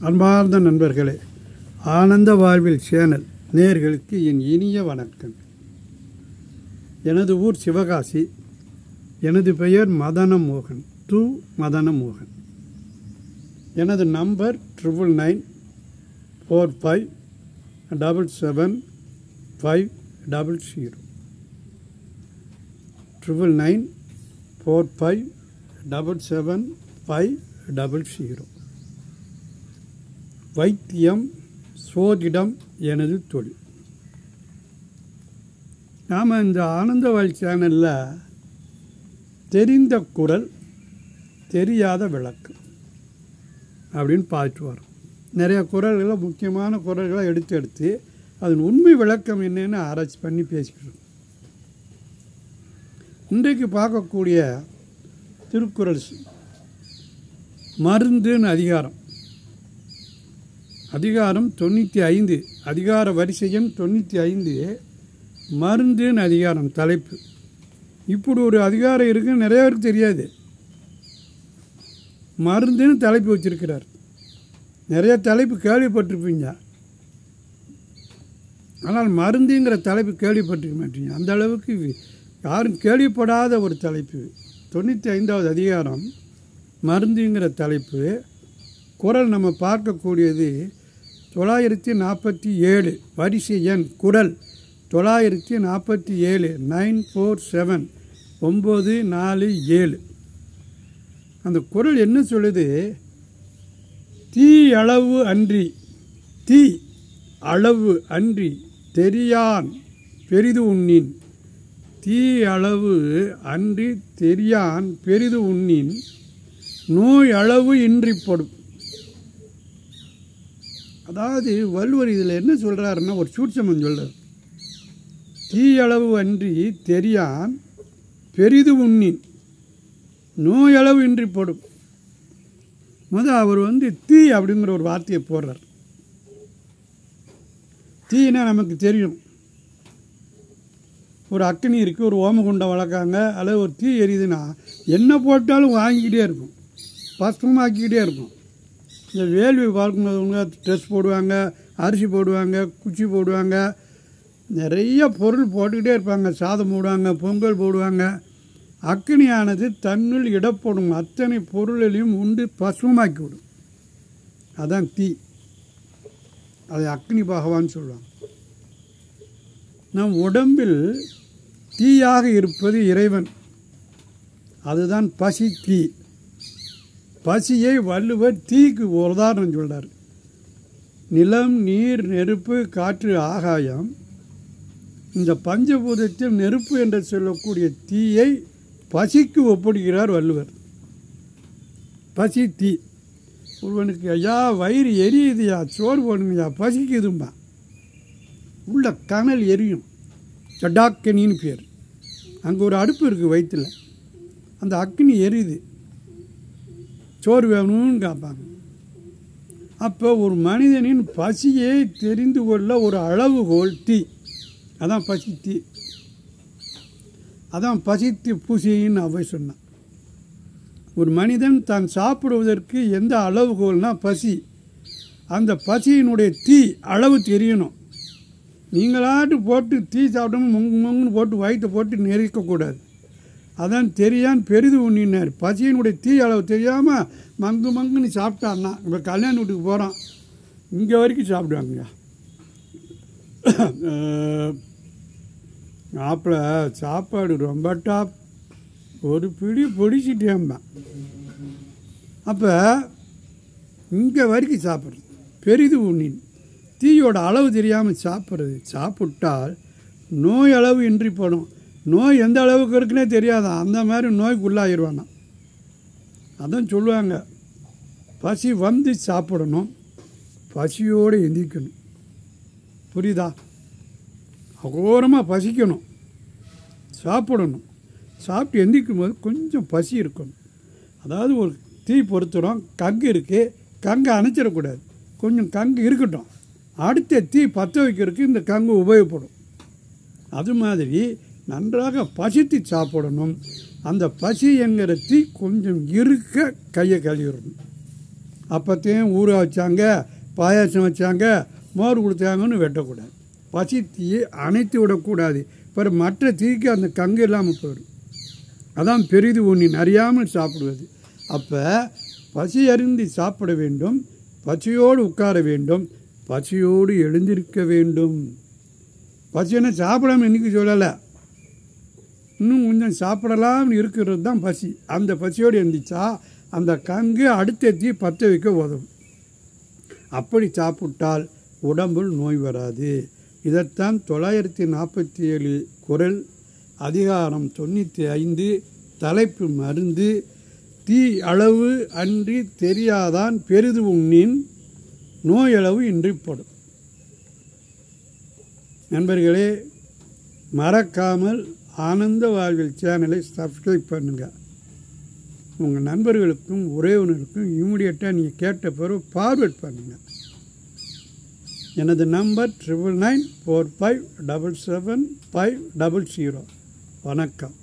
அன்பார்ந்த நண்பர்களே, ஆனந்த வாழ்வில் சேனல் நேயர்களுக்கு என் இனிய வணக்கம். எனது ஊர் சிவகாசி. எனது பெயர் மதனமோகன், மதனமோகன். எனது நம்பர் 9945775500 9945775500. வைத்தியம், சோதிடம் எனது தொழில். நாம் இந்த ஆனந்தவாழ் சேனலில் தெரிந்த குரல், தெரியாத விளக்கம் அப்படின்னு பார்த்துட்டு வரோம். நிறைய குரல்களை, முக்கியமான குரல்களை எடுத்து அதன் உண்மை விளக்கம் என்னென்னு ஆராய்ச்சி பண்ணி பேசிக்கிறோம். இன்றைக்கு பார்க்கக்கூடிய திருக்குறள் மருந்துன்னு அதிகாரம் 95, அதிகார வரிசை எண் 95, மருந்துன்னு அதிகாரம் தலைப்பு. இப்படி ஒரு அதிகாரம் இருக்குன்னு நிறைய பேருக்கு தெரியாது. மருந்துன்னு தலைப்பு வச்சிருக்கிறார். நிறைய தலைப்பு கேள்விப்பட்டிருப்பீங்க, ஆனால் மருந்துங்கிற தலைப்பு கேள்விப்பட்டிருக்க மாட்டீங்க. அந்த அளவுக்கு யாரும் கேள்விப்படாத ஒரு தலைப்பு. 95வது அதிகாரம் மருந்துங்கிற தலைப்பு. குறள் நம்ம பார்க்கக்கூடியது 947, வரிசை எண் குறள் 947, 947. அந்த குறள் என்ன சொல்லுது? தீ அளவு அன்றி தெரியான் பெரிது உண்ணின். தீ அளவு அன்றி தெரியான் பெரிது உண்ணின், நோய் அளவு இன்றிப்படும். அதாவது வள்ளுவர் இதில் என்ன சொல்கிறாருன்னா, ஒரு சூட்சமம் சொல்கிறார். தீயளவு அன்றி தெரியான் பெரிது உண்ணின், நோயளவு இன்றிப்படும். அவர் தீ அப்படிங்கிற ஒரு வார்த்தையை போடுறார். தீனா நமக்கு தெரியும். ஒரு அக்னி இருக்குது, ஒரு ஓமகுண்டம் வளர்க்காங்க, அல்லது ஒரு தீ எரியுதுன்னா என்ன போட்டாலும் வாங்கிக்கிட்டே இருக்கும், பசுமாக்கிக்கிட்டே இருக்கும். இந்த வேள்வி பார்க்கும்போது ட்ரெஸ் போடுவாங்க, அரிசி போடுவாங்க, குச்சி போடுவாங்க, நிறைய பொருள் போட்டுக்கிட்டே இருப்பாங்க. சாதம் போடுவாங்க, பொங்கல் போடுவாங்க. அக்னியானது தன்னுள் இடப்படும் அத்தனை பொருளையும் உண்டு பசுமாக்கி விடும். அதான் தீ. அதை அக்னி பகவான் சொல்லுவாங்க. நம் உடம்பில் தீயாக இருப்பது இறைவன். அதுதான் பசி, தீ. பசியை வள்ளுவர் தீக்கு உதாரணம் சொல்றார். நிலம், நீர், நெருப்பு, காற்று, ஆகாயம், இந்த பஞ்சபூதத்தில் நெருப்பு என்று சொல்லக்கூடிய தீயை பசிக்கு ஒப்பிடுகிறார் வள்ளுவர். பசி, தீ. ஒருவனுக்கு ஐயா வயிறு எரியுதுயா, சோறு போடுங்கய்யா, பசிக்குதும்பா. உள்ள கனல் எரியும், சடாக்கனின்னு பேர். அங்கே ஒரு அடுப்பு இருக்குது வயிற்றில், அந்த அக்னி எரியுது, சோறு வேணும்னு கேட்பாங்க. அப்போ ஒரு மனிதனின் பசியை தெரிந்து கொள்ள ஒரு அளவுகோல் தீ. அதான் பசி, தீ. அதான் பசித்து பூசின்னு அவை சொன்னான். ஒரு மனிதன் தான் சாப்பிடுவதற்கு எந்த அளவுகோல்னா பசி. அந்த பசியினுடைய தீ அளவு தெரியணும். நீங்களாட்டு போட்டு தீ சாப்பிட்டோம் மொங்குன்னு போட்டு வயிற்றை போட்டு நெருக்கக்கூடாது. அதான் தெரியான் பெரிது உண்ணினார். பசியினுடைய தீ அளவு தெரியாமல் மங்குன்னு சாப்பிட்டான்னா, இப்போ கல்யாண வீட்டுக்கு போகிறோம், இங்கே வரைக்கும் சாப்பிடுவாங்க. மாப்பிள்ள சாப்பாடு ரொம்ப டாப், ஒரு பிடி பிடிச்சிட்டேம்பா. அப்போ இங்கே வரைக்கும் சாப்பிட்றது பெரிது உண்ணின். தீயோட அளவு தெரியாமல் சாப்பிட்றது. சாப்பிட்டால் நோய் அளவு இன்றி போடும். நோய் எந்த அளவுக்கு இருக்குன்னே தெரியாதா, அந்த மாதிரி நோய்க்கு உள்ளாகிடுவானா. அதான் சொல்லுவாங்க, பசி சாப்பிடணும், பசியோடு எந்திரிக்கணும். புரியுதா? அகோரமாக பசிக்கணும், சாப்பிடணும். சாப்பிட்டு எந்திரிக்கும் போது கொஞ்சம் பசி இருக்கணும். அதாவது ஒரு தீ பொறுத்துறோம், கங்கு இருக்குது, கங்கை அணைச்சிடக்கூடாது. கொஞ்சம் கங்கு இருக்கட்டும், அடுத்த தீ பற்ற வைக்கிறதுக்கு இந்த கங்கு உபயோகப்படும். அது மாதிரி நன்றாக பசித்து சாப்பிடணும். அந்த பசி என்கிற தீ கொஞ்சம் இருக்க கையை கழுவிடணும். அப்பத்தையும் ஊற வச்சாங்க, பாயாசம் வச்சாங்க, மோர் கொடுத்தாங்கன்னு வெட்டக்கூடாது. பசி தீயை அணைத்து விடக்கூடாது. பிறகு மற்ற தீக்கு அந்த கங்கு இல்லாமல் போயிடும். அதான் பெரிது ஒன்றின் அறியாமல் சாப்பிடுவது. அப்போ பசி அருந்தி சாப்பிட வேண்டும், பசியோடு உட்கார வேண்டும், பசியோடு எழுந்திருக்க வேண்டும். பசின்னா சாப்பிடாம இன்றைக்கி சொல்லலை, இன்னும் கொஞ்சம் சாப்பிடலாம்னு இருக்கிறது தான் பசி. அந்த பசியோடு எழுந்திரிச்சா அந்த கங்கு அடுத்த தீ பற்ற வைக்க உதவும். அப்படி சாப்பிட்டால் உடம்பில் நோய் வராது. இதைத்தான் 947 குறள் அதிகாரம் 95 தலைப்பு மருந்து தீ அளவு அன்றி தெரியாதான் பெரிது உண்ணின் நோயளவு இன்றிப்படும். நண்பர்களே, மறக்காமல் ஆனந்த வாழ்வில் சேனலை சப்ஸ்கிரைப் பண்ணுங்கள். உங்கள் நண்பர்களுக்கும் உறவினருக்கும் இம்மிடியட்டாக நீங்கள் கேட்ட பிறகு ஃபார்வர்ட் பண்ணுங்கள். எனது நம்பர் 9994577500. வணக்கம்.